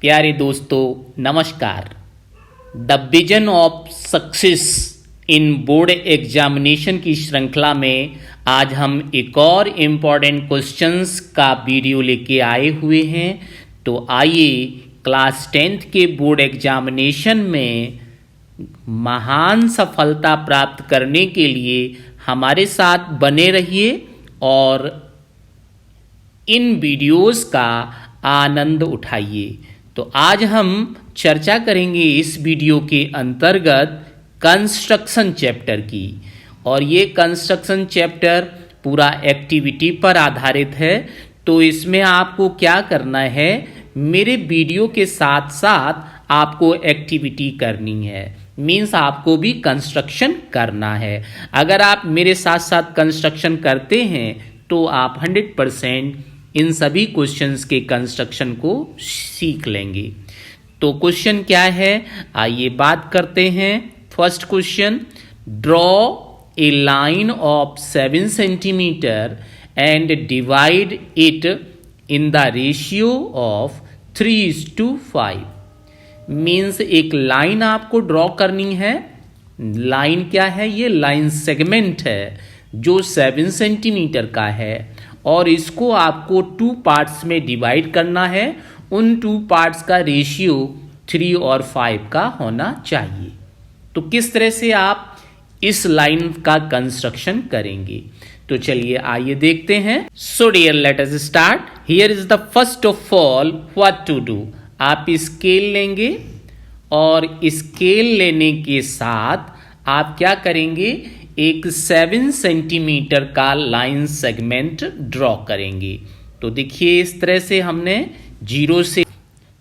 प्यारे दोस्तों नमस्कार। The vision of success in board examination की श्रृंखला में आज हम एक और इम्पॉर्टेंट क्वेश्चंस का वीडियो लेके आए हुए हैं। तो आइए क्लास 10th के बोर्ड एग्जामिनेशन में महान सफलता प्राप्त करने के लिए हमारे साथ बने रहिए और इन वीडियोस का आनंद उठाइए। तो आज हम चर्चा करेंगे इस वीडियो के अंतर्गत कंस्ट्रक्शन चैप्टर की, और ये कंस्ट्रक्शन चैप्टर पूरा एक्टिविटी पर आधारित है। तो इसमें आपको क्या करना है, मेरे वीडियो के साथ साथ आपको एक्टिविटी करनी है, मीन्स आपको भी कंस्ट्रक्शन करना है। अगर आप मेरे साथ साथ कंस्ट्रक्शन करते हैं तो आप 100% इन सभी क्वेश्चंस के कंस्ट्रक्शन को सीख लेंगे। तो क्वेश्चन क्या है, आइए बात करते हैं। First question, draw a line of 7 centimetre and divide it in the ratio of 3:5। Means एक लाइन आपको ड्रॉ करनी है। लाइन क्या है, ये लाइन सेगमेंट है जो 7 सेंटीमीटर का है, और इसको आपको 2 पार्ट्स में डिवाइड करना है। उन 2 पार्ट्स का रेशियो 3 और 5 का होना चाहिए। तो किस तरह से आप इस लाइन का कंस्ट्रक्शन करेंगे, तो चलिए आइए देखते हैं। So dear let us start. Here is the first of all what to do. आप स्केल लेंगे और स्केल लेने के साथ आप क्या करेंगे, एक 7 सेंटीमीटर का लाइन सेगमेंट ड्रॉ करेंगे। तो देखिए इस तरह से हमने 0 से,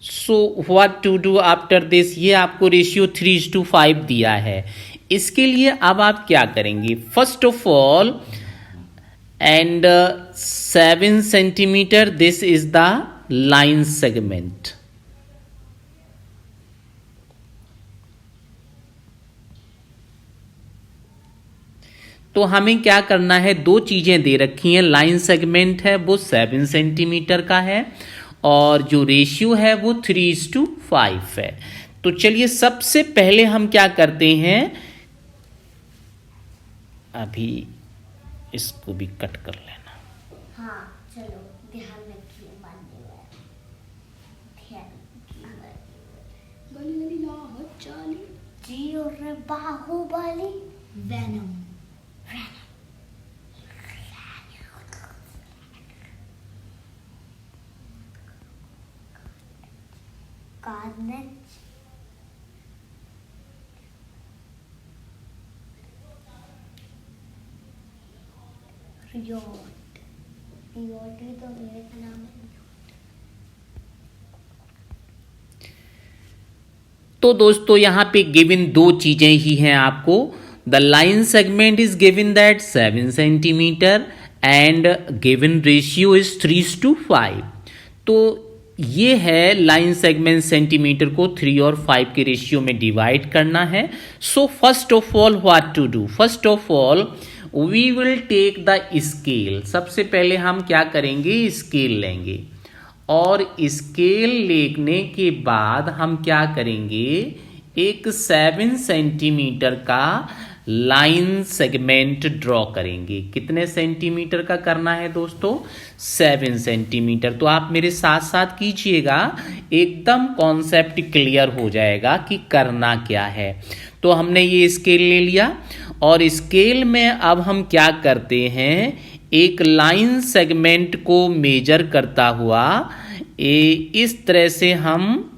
so what to do after this, ये आपको रेशियो 3:5 दिया है। इसके लिए अब आप क्या करेंगे, first of all and 7 centimetre, this is the line segment. तो हमें क्या करना है, 2 चीजें दे रखी हैं। लाइन सेगमेंट है वो 7 सेंटीमीटर का है, और जो रेशियो है वो 3:5 है। तो चलिए सबसे पहले हम क्या करते हैं, अभी इसको भी कट कर लेना। हाँ चलो, ध्यान रखिए, जी और Baahubali venom. Carnage, riot, riot भी तो मेरे का नाम है। तो दोस्तों यहाँ पे गिवन 2 चीजें ही हैं आपको। The line segment is given that 7 centimetre and given ratio is 3:5। तो ये है लाइन सेगमेंट सेंटीमीटर को 3 और 5 के रेशियो में डिवाइड करना है। So first of all what to do, first of all we will take the scale. सबसे पहले हम क्या करेंगे, स्केल लेंगे, और स्केल लेने के बाद हम क्या करेंगे, एक 7 सेंटीमीटर का लाइन सेगमेंट ड्रॉ करेंगे। कितने सेंटीमीटर का करना है दोस्तों, 7 सेंटीमीटर। तो आप मेरे साथ साथ कीजिएगा, एकदम कॉन्सेप्ट क्लियर हो जाएगा कि करना क्या है। तो हमने ये स्केल ले लिया, और स्केल में अब हम क्या करते हैं, एक लाइन सेगमेंट को मेजर करता हुआ इस तरह से हम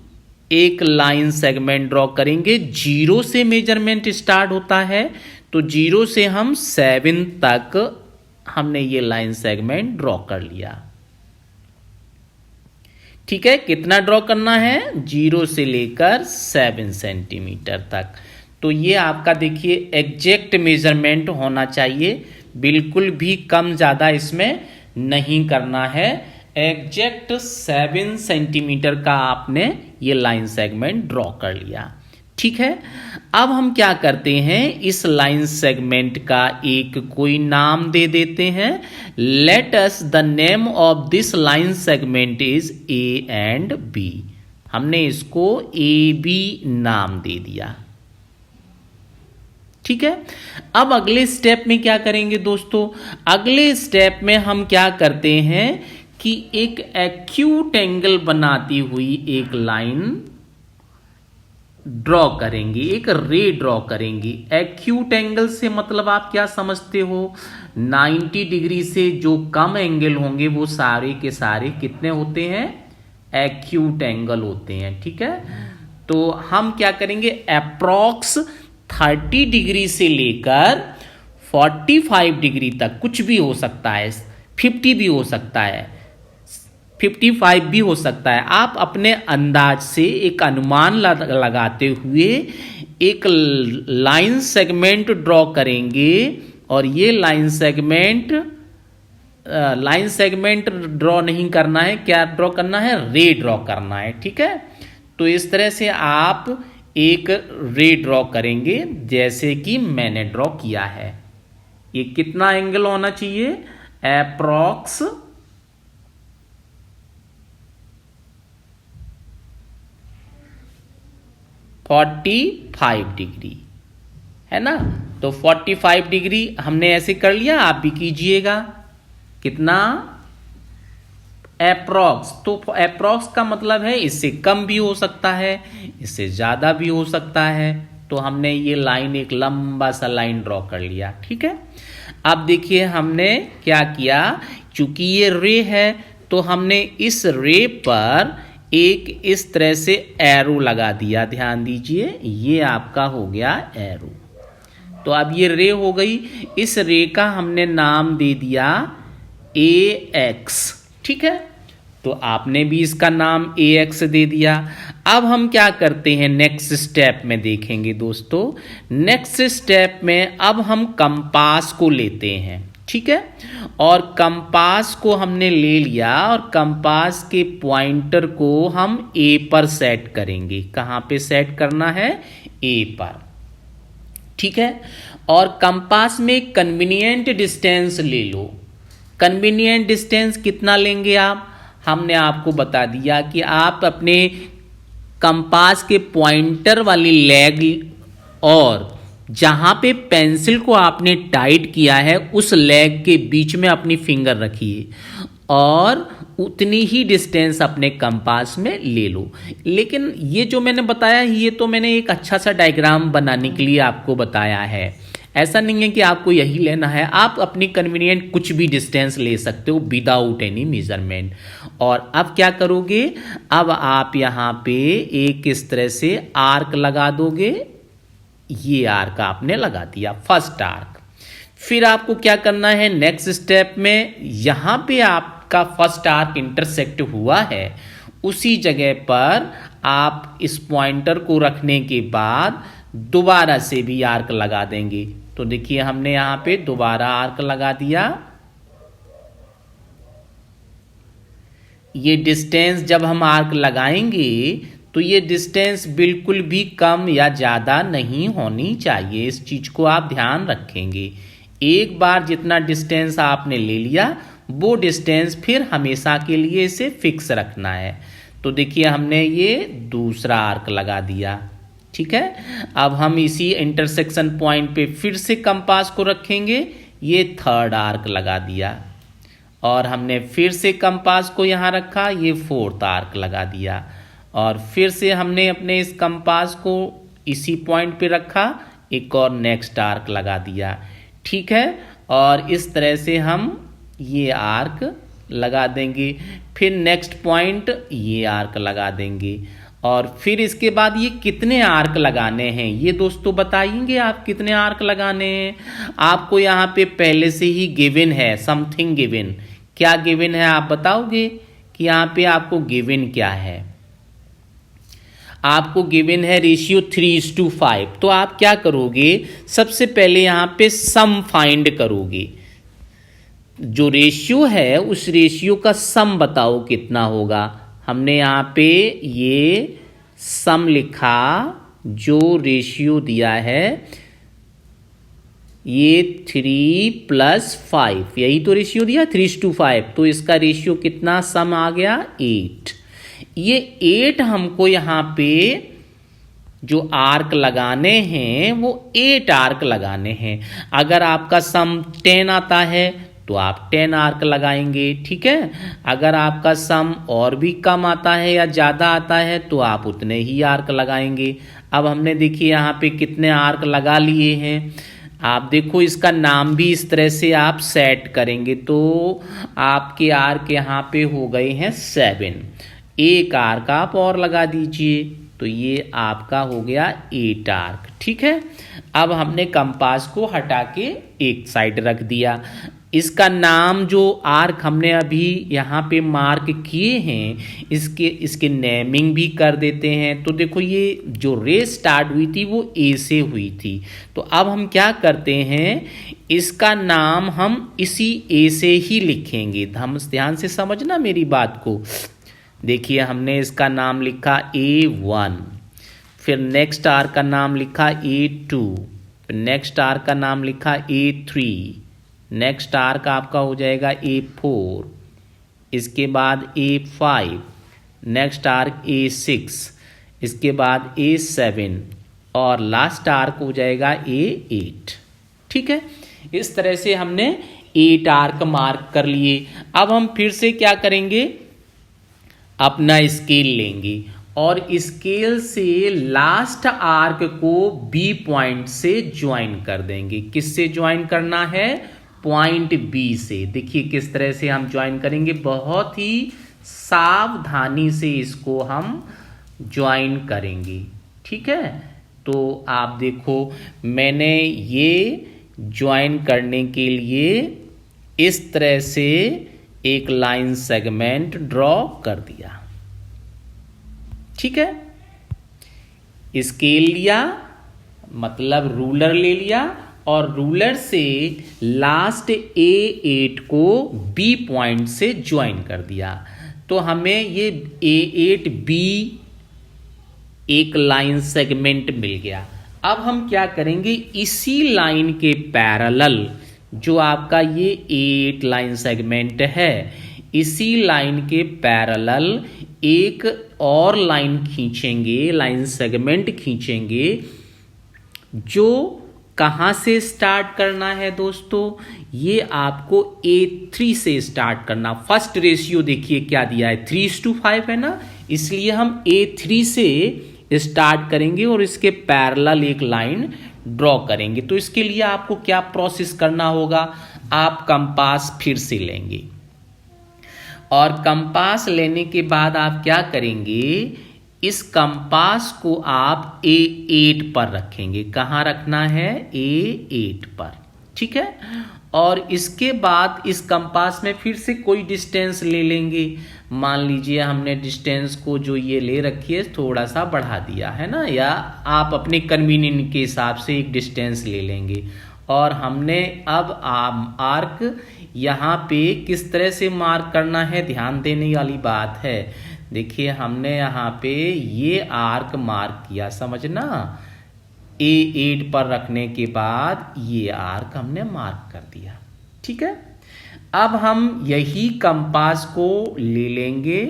एक लाइन सेगमेंट ड्रॉ करेंगे। 0 से मेजरमेंट स्टार्ट होता है, तो 0 से हम 7 तक हमने ये लाइन सेगमेंट ड्रॉ कर लिया। ठीक है, कितना ड्रॉ करना है, 0 से लेकर 7 सेंटीमीटर तक। तो ये आपका देखिए एग्जैक्ट मेजरमेंट होना चाहिए, बिल्कुल भी कम ज्यादा इसमें नहीं करना है। एग्जैक्ट 7 सेंटीमीटर का आपने ये लाइन सेगमेंट ड्रॉ कर लिया। ठीक है, अब हम क्या करते हैं, इस लाइन सेगमेंट का एक कोई नाम दे देते हैं। Let us the name of this line segment is A and B. हमने इसको AB नाम दे दिया। ठीक है, अब अगले स्टेप में क्या करेंगे दोस्तों? अगले स्टेप में हम क्या करते हैं कि एक एक्यूट एंगल बनाती हुई एक लाइन ड्रॉ करेंगे, एक रे ड्रॉ करेंगे। एक्यूट एंगल से मतलब आप क्या समझते हो? 90 डिग्री से जो कम एंगल होंगे वो सारे के सारे कितने होते हैं? एक्यूट एंगल होते हैं। ठीक है, तो हम क्या करेंगे? अप्रॉक्स 30 डिग्री से लेकर 45 डिग्री तक, कुछ भी हो सकता है, 50 भी हो सकता है, 55 भी हो सकता है, आप अपने अंदाज से एक अनुमान लगाते हुए एक लाइन सेगमेंट ड्रॉ करेंगे। और ये लाइन सेगमेंट ड्रॉ नहीं करना है, क्या ड्रॉ करना है? रे ड्रॉ करना है। ठीक है, तो इस तरह से आप एक रे ड्रॉ करेंगे जैसे कि मैंने ड्रॉ किया है। ये कितना एंगल होना चाहिए? अप्रॉक्स 45 डिग्री, है ना? तो 45 डिग्री हमने ऐसे कर लिया, आप भी कीजिएगा। कितना? अप्रॉक्स। तो अप्रॉक्स का मतलब है इससे कम भी हो सकता है, इससे ज़्यादा भी हो सकता है। तो हमने ये लाइन, एक लंबा सा लाइन ड्रॉ कर लिया। ठीक है, अब देखिए हमने क्या किया, चूंकि ये रे है तो हमने इस रे पर एक इस तरह से एरो लगा दिया। ध्यान दीजिए, ये आपका हो गया एरो। तो अब ये रे हो गई, इस रे का हमने नाम दे दिया AX। ठीक है, तो आपने भी इसका नाम AX दे दिया। अब हम क्या करते हैं? नेक्स्ट स्टेप में देखेंगे दोस्तों। नेक्स्ट स्टेप में अब हम कंपास को लेते हैं। ठीक है, और कंपास को हमने ले लिया और कंपास के पॉइंटर को हम A पर सेट करेंगे। कहाँ पे सेट करना है? A पर। ठीक है, और कंपास में कन्वीनियंट डिस्टेंस ले लो। कन्वीनियंट डिस्टेंस कितना लेंगे आप? हमने आपको बता दिया कि आप अपने कंपास के पॉइंटर वाली लेग और जहां पे पेंसिल को आपने टाइट किया है उस लेग के बीच में अपनी फिंगर रखिए और उतनी ही डिस्टेंस अपने कंपास में ले लो। लेकिन ये जो मैंने बताया, ये तो मैंने एक अच्छा सा डायग्राम बनाने के लिए आपको बताया है। ऐसा नहीं है कि आपको यही लेना है, आप अपनी कन्वीनियंट कुछ भी डिस्टेंस ले सकते हो विदाउट एनी मेजरमेंट। और अब क्या करोगे? अब आप यहाँ पे एक इस तरह से आर्क लगा दोगे। ये आर्क आपने लगा दिया, फर्स्ट आर्क। फिर आपको क्या करना है? नेक्स्ट स्टेप में यहाँ पे आपका फर्स्ट आर्क इंटरसेक्ट हुआ है, उसी जगह पर आप इस पॉइंटर को रखने के बाद दोबारा से भी आर्क लगा देंगे। तो देखिए हमने यहाँ पे दोबारा आर्क लगा दिया। ये डिस्टेंस जब हम आर्क लगाएंगे तो ये डिस्टेंस बिल्कुल भी कम या ज़्यादा नहीं होनी चाहिए। इस चीज़ को आप ध्यान रखेंगे। एक बार जितना डिस्टेंस आपने ले लिया वो डिस्टेंस फिर हमेशा के लिए इसे फिक्स रखना है। तो देखिए हमने ये दूसरा आर्क लगा दिया। ठीक है, अब हम इसी इंटरसेक्शन पॉइंट पे फिर से कंपास को रखेंगे। ये थर्ड आर्क लगा दिया और हमने फिर से कंपास को यहाँ रखा, ये फोर्थ आर्क लगा दिया और फिर से हमने अपने इस कंपास को इसी पॉइंट पे रखा, एक और नेक्स्ट आर्क लगा दिया। ठीक है, और इस तरह से हम ये आर्क लगा देंगे। फिर नेक्स्ट पॉइंट ये आर्क लगा देंगे और फिर इसके बाद ये कितने आर्क लगाने हैं ये दोस्तों बताएंगे आप कितने आर्क लगाने हैं। आपको यहाँ पे पहले से ही गिवन है, समथिंग गिवन। क्या गिवन है आप बताओगे कि यहाँ पे आपको गिवन क्या है? आपको गिवन है रेशियो 3:5। तो आप क्या करोगे? सबसे पहले यहाँ पे सम फाइंड करोगे। जो रेशियो है उस रेशियो का सम बताओ कितना होगा। हमने यहाँ पे ये सम लिखा, जो रेशियो दिया है ये 3 + 5, यही तो रेशियो दिया 3:5। तो इसका रेशियो कितना सम आ गया? 8। ये 8 हमको यहाँ पे जो आर्क लगाने हैं वो 8 आर्क लगाने हैं। अगर आपका सम 10 आता है तो आप 10 आर्क लगाएंगे, ठीक है। अगर आपका सम और भी कम आता है या ज़्यादा आता है तो आप उतने ही आर्क लगाएंगे। अब हमने देखिए यहाँ पे कितने आर्क लगा लिए हैं। आप देखो इसका नाम भी इस तरह से आप सेट करेंगे तो आपके आर्क यहाँ पे हो गए हैं 7। एक आर्क आप और लगा दीजिए तो ये आपका हो गया 8 आर्क, ठीक है। अब हमने कंपास को हटा के एक साइड रख दिया। इसका नाम जो आर्क हमने अभी यहाँ पे मार्क किए हैं इसके नेमिंग भी कर देते हैं। तो देखो ये जो रे स्टार्ट हुई थी वो ए से हुई थी, तो अब हम क्या करते हैं इसका नाम हम इसी ए से ही लिखेंगे। हम ध्यान से समझना मेरी बात को। देखिए हमने इसका नाम लिखा A1, फिर नेक्स्ट आर्क का नाम लिखा A2, फिर नेक्स्ट आर्क का नाम लिखा A3, नेक्स्ट आर्क आपका हो जाएगा A4, इसके बाद A5, नेक्स्ट आर्क A6, इसके बाद A7 और लास्ट आर्क हो जाएगा A8, ठीक है। इस तरह से हमने 8 आर्क मार्क कर लिए। अब हम फिर से क्या करेंगे, अपना स्केल लेंगे और स्केल से लास्ट आर्क को बी पॉइंट से ज्वाइन कर देंगे। किससे ज्वाइन करना है, पॉइंट बी से। देखिए किस तरह से हम ज्वाइन करेंगे, बहुत ही सावधानी से इसको हम ज्वाइन करेंगे, ठीक है। तो आप देखो मैंने ये ज्वाइन करने के लिए इस तरह से एक लाइन सेगमेंट ड्रॉ कर दिया, ठीक है। स्केल लिया मतलब रूलर ले लिया और रूलर से लास्ट A8 को B पॉइंट से ज्वाइन कर दिया। तो हमें ये A8B एक लाइन सेगमेंट मिल गया। अब हम क्या करेंगे, इसी लाइन के पैरेलल जो आपका ये 8 लाइन सेगमेंट है, इसी लाइन के पैरेलल एक और लाइन खींचेंगे, लाइन सेगमेंट खींचेंगे जो कहाँ से स्टार्ट करना है दोस्तों, ये आपको A3 से स्टार्ट करना। फर्स्ट रेशियो देखिए क्या दिया है, 3:5 है ना, इसलिए हम A3 से स्टार्ट करेंगे और इसके पैरेलल एक लाइन ड्रॉ करेंगे। तो इसके लिए आपको क्या प्रोसेस करना होगा, आप कंपास फिर से लेंगे और कंपास लेने के बाद आप क्या करेंगे, इस कंपास को आप A8 पर रखेंगे। कहाँ रखना है, A8 पर, ठीक है। और इसके बाद इस कंपास में फिर से कोई डिस्टेंस ले लेंगे। मान लीजिए हमने डिस्टेंस को जो ये ले रखी है थोड़ा सा बढ़ा दिया है ना, या आप अपने कन्वीनियंट के हिसाब से एक डिस्टेंस ले लेंगे। और हमने अब आर्क यहाँ पे किस तरह से मार्क करना है, ध्यान देने वाली बात है। देखिए हमने यहाँ पे ये आर्क मार्क किया, समझना, A8 पर रखने के बाद ये आर्क हमने मार्क कर दिया, ठीक है। अब हम यही कंपास को ले लेंगे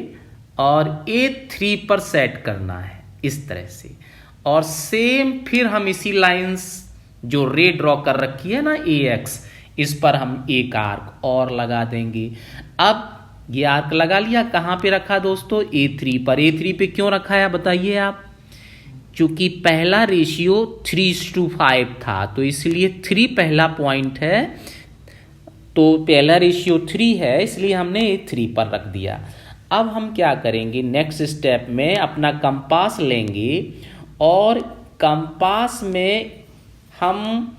और A3 पर सेट करना है इस तरह से, और सेम फिर हम इसी लाइंस जो रे ड्रॉ कर रखी है ना AX, इस पर हम एक आर्क और लगा देंगे। अब ये आर्क लगा लिया, कहाँ पे रखा दोस्तों, A3 पर। A3 पे क्यों रखा है बताइए आप, चूंकि पहला रेशियो 3:5 था तो इसलिए 3 पहला पॉइंट है, तो पहला रेशियो 3 है इसलिए हमने A3 पर रख दिया। अब हम क्या करेंगे, नेक्स्ट स्टेप में अपना कंपास लेंगे और कंपास में हम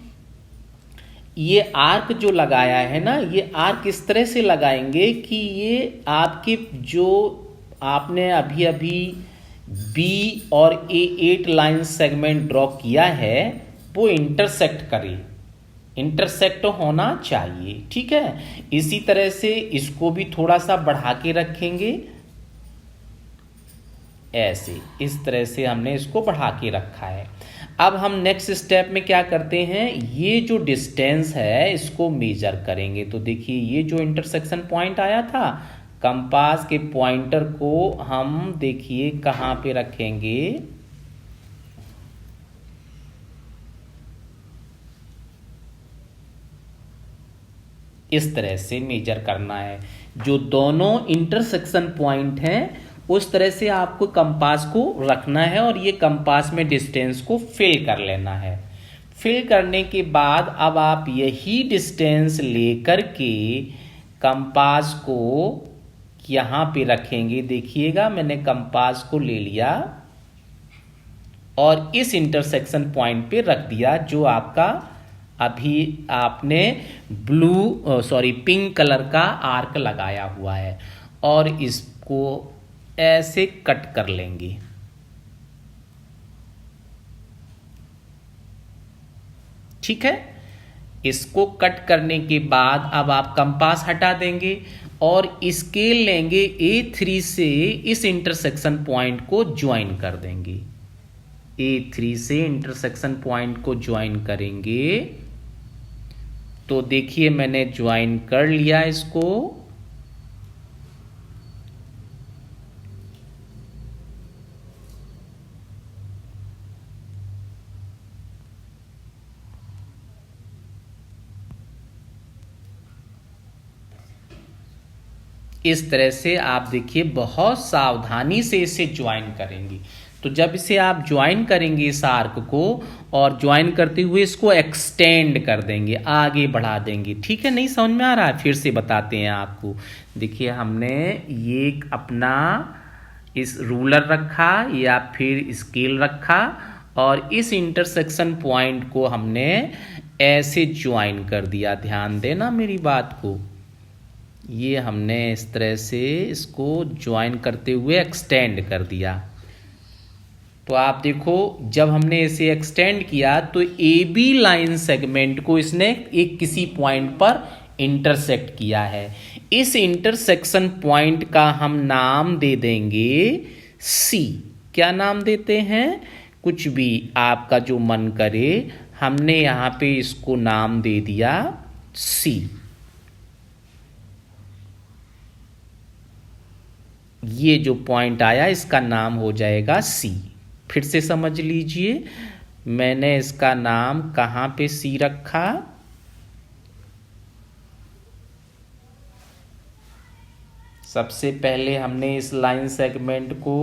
ये आर्क जो लगाया है ना, ये आर्क इस तरह से लगाएंगे कि ये आपके जो आपने अभी अभी B और A8 लाइन सेगमेंट ड्रॉ किया है वो इंटरसेक्ट करे, इंटरसेक्ट होना चाहिए, ठीक है। इसी तरह से इसको भी थोड़ा सा बढ़ा के रखेंगे, ऐसे इस तरह से हमने इसको बढ़ा के रखा है। अब हम नेक्स्ट स्टेप में क्या करते हैं, ये जो डिस्टेंस है इसको मेजर करेंगे। तो देखिए ये जो इंटरसेक्शन पॉइंट आया था कंपास के पॉइंटर को हम देखिए कहाँ पे रखेंगे, इस तरह से मेजर करना है। जो दोनों इंटरसेक्शन पॉइंट हैं उस तरह से आपको कंपास को रखना है और ये कंपास में डिस्टेंस को फिल कर लेना है। फिल करने के बाद अब आप यही डिस्टेंस लेकर के कंपास को यहाँ पे रखेंगे। देखिएगा मैंने कंपास को ले लिया और इस इंटरसेक्शन पॉइंट पे रख दिया जो आपका अभी आपने पिंक कलर का आर्क लगाया हुआ है, और इसको ऐसे कट कर लेंगे। ठीक है, इसको कट करने के बाद अब आप कंपास हटा देंगे और स्केल लेंगे A3 से इस इंटरसेक्शन पॉइंट को ज्वाइन कर देंगे। A3 से इंटरसेक्शन पॉइंट को ज्वाइन करेंगे तो देखिए मैंने ज्वाइन कर लिया इसको। इस तरह से आप देखिए बहुत सावधानी से इसे ज्वाइन करेंगे। तो जब इसे आप ज्वाइन करेंगे इस आर्क को, और ज्वाइन करते हुए इसको एक्सटेंड कर देंगे, आगे बढ़ा देंगे। ठीक है, नहीं समझ में आ रहा है? फिर से बताते हैं आपको। देखिए हमने ये अपना इस रूलर रखा या फिर स्केल रखा और इस इंटरसेक्शन पॉइंट को हमने ऐसे ज्वाइन कर दिया। ध्यान देना मेरी बात को। ये हमने इस तरह से इसको ज्वाइन करते हुए एक्सटेंड कर दिया। तो आप देखो जब हमने इसे एक्सटेंड किया तो AB लाइन सेगमेंट को इसने एक किसी पॉइंट पर इंटरसेक्ट किया है। इस इंटरसेक्शन पॉइंट का हम नाम दे देंगे C। क्या नाम देते हैं? कुछ भी आपका जो मन करे। हमने यहाँ पे इसको नाम दे दिया C। ये जो पॉइंट आया इसका नाम हो जाएगा C। फिर से समझ लीजिए, मैंने इसका नाम कहाँ पे C रखा? सबसे पहले हमने इस लाइन सेगमेंट को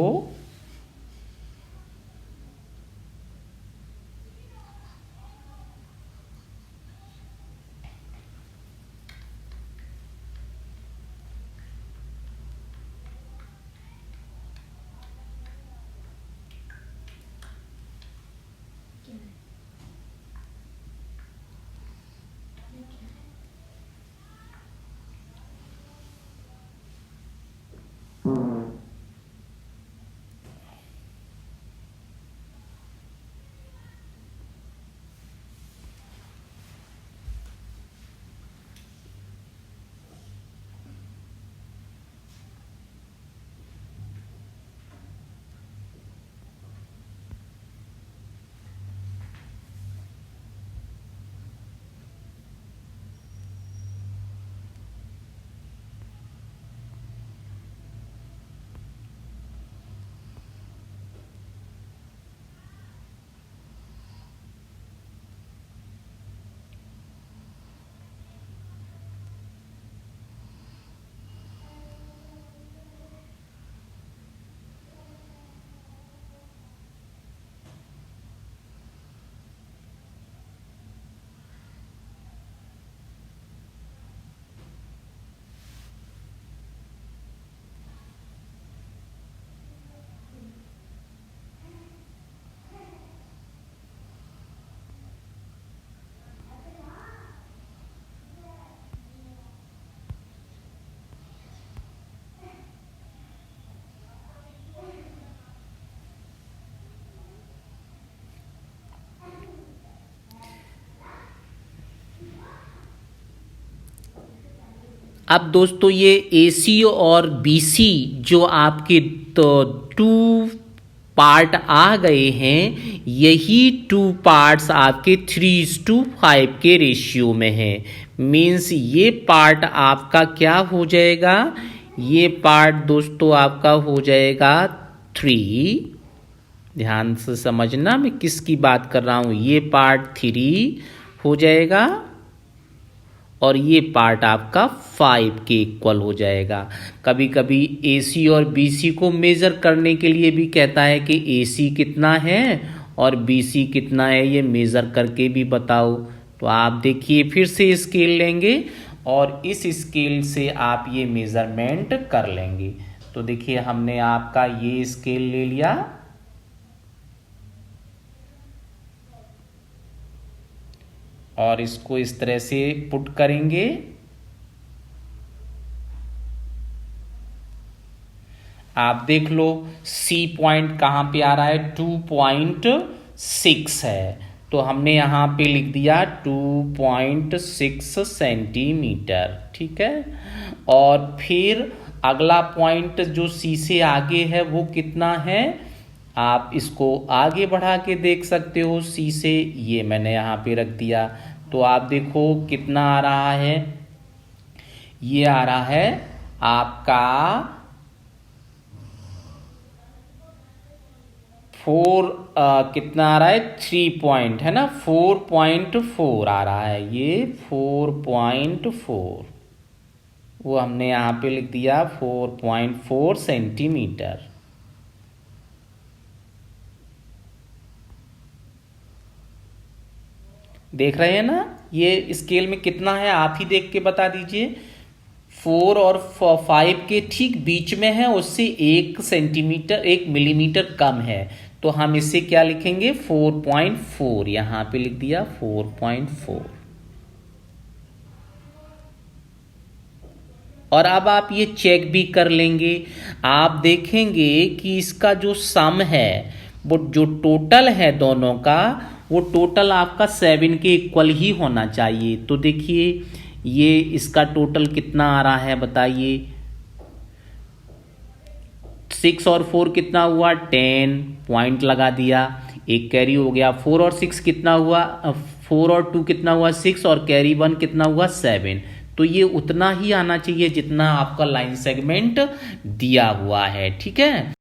अब दोस्तों ये AC और BC जो आपके तो 2 पार्ट आ गए हैं, यही 2 पार्ट्स आपके 3:5 के रेशियो में हैं। मीन्स ये पार्ट आपका क्या हो जाएगा? ये पार्ट दोस्तों आपका हो जाएगा 3। ध्यान से समझना मैं किसकी बात कर रहा हूँ। ये पार्ट 3 हो जाएगा और ये पार्ट आपका 5 के इक्वल हो जाएगा। कभी कभी AC और BC को मेज़र करने के लिए भी कहता है कि AC कितना है और BC कितना है, ये मेज़र करके भी बताओ। तो आप देखिए फिर से स्केल लेंगे और इस स्केल से आप ये मेज़रमेंट कर लेंगे। तो देखिए हमने आपका ये स्केल ले लिया और इसको इस तरह से पुट करेंगे। आप देख लो C पॉइंट कहाँ पे आ रहा है, 2.6 है। तो हमने यहाँ पे लिख दिया 2.6 सेंटीमीटर, ठीक है। और फिर अगला पॉइंट जो C से आगे है वो कितना है, आप इसको आगे बढ़ा के देख सकते हो C से, ये मैंने यहाँ पे रख दिया। तो आप देखो कितना आ रहा है, ये आ रहा है आपका 4 कितना आ रहा है, 3 पॉइंट है ना, 4.4 आ रहा है, ये 4.4 वो हमने यहाँ पे लिख दिया 4.4 सेंटीमीटर। देख रहे हैं ना ये स्केल में कितना है, आप ही देख के बता दीजिए। 4 और 5 के ठीक बीच में है, उससे 1 सेंटीमीटर 1 मिलीमीटर कम है। तो हम इसे क्या लिखेंगे, 4.4, यहां पे लिख दिया 4.4। और अब आप ये चेक भी कर लेंगे, आप देखेंगे कि इसका जो सम है वो जो टोटल है दोनों का, वो टोटल आपका 7 के इक्वल ही होना चाहिए। तो देखिए ये इसका टोटल कितना आ रहा है बताइए, 6 और 4 कितना हुआ, 10 पॉइंट लगा दिया, एक कैरी हो गया। 4 और 6 कितना हुआ, 4 और 2 कितना हुआ, 6 और कैरी 1 कितना हुआ, 7। तो ये उतना ही आना चाहिए जितना आपका लाइन सेगमेंट दिया हुआ है, ठीक है।